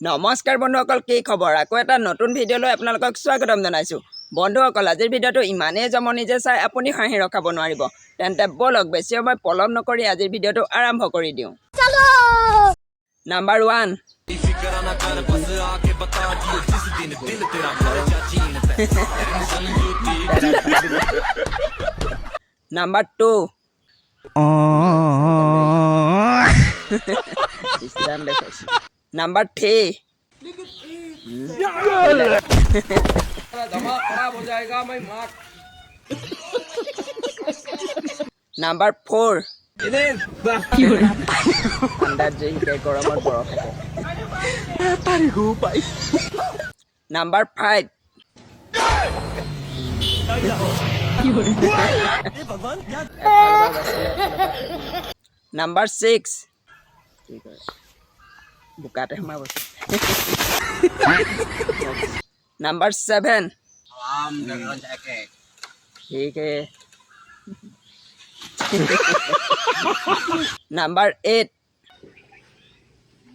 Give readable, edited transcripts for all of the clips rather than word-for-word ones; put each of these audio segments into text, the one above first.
নমস্কাৰ বন্ধুসকল, কি খবৰ? আকৌ এটা নতুন ভিডিঅ'লৈ আপোনালোকক স্বাগতম জনাইছোঁ। বন্ধুসকল, আজিৰ ভিডিঅ'টো ইমানেই জমনি যে চাই আপুনি হাঁহি ৰখাব নোৱাৰিব। তেন্তে বলক বেছি সময় পলম নকৰি আজিৰ ভিডিঅ'টো আৰম্ভ কৰি দিওঁ। নাম্বাৰ 1। নাম্বাৰ 2। নাম্বাৰ 3। নাম্বাৰ 4। গৰমত বৰফ নাম্বাৰ 5। নাম্বাৰ 6। বোকাতে সোমাব। নাম্বাৰ 7। ঠিক है। নাম্বাৰ 8।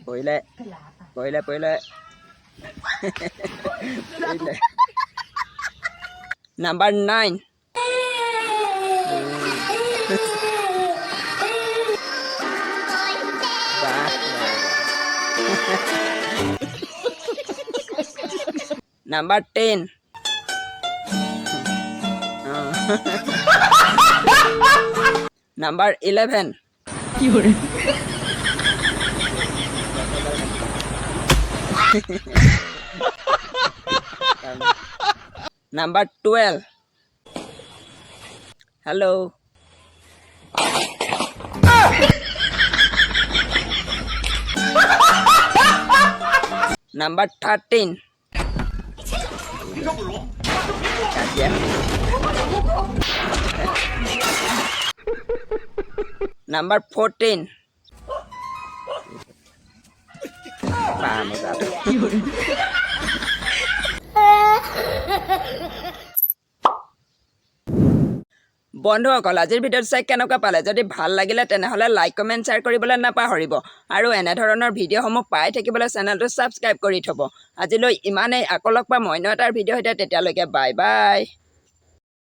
পहिले number 9। Number 10। Number 11। Number 12। Hello'. Number 13। Number 14। বন্ধুসকল, আজিৰ ভিডিঅ'টো চাই কেনেকুৱা পালে? যদি ভাল লাগিলে তেনেহ'লে লাইক কমেণ্ট শ্বেয়াৰ কৰিবলৈ নাপাহৰিব আৰু এনেধৰণৰ ভিডিঅ'সমূহ পাই থাকিবলৈ চেনেলটো ছাবস্ক্ৰাইব কৰি থ'ব। আজিলৈ ইমানেই। আকৌ লগ পাম অন্য এটা ভিডিঅ' সৈতে। তেতিয়ালৈকে বাই বাই।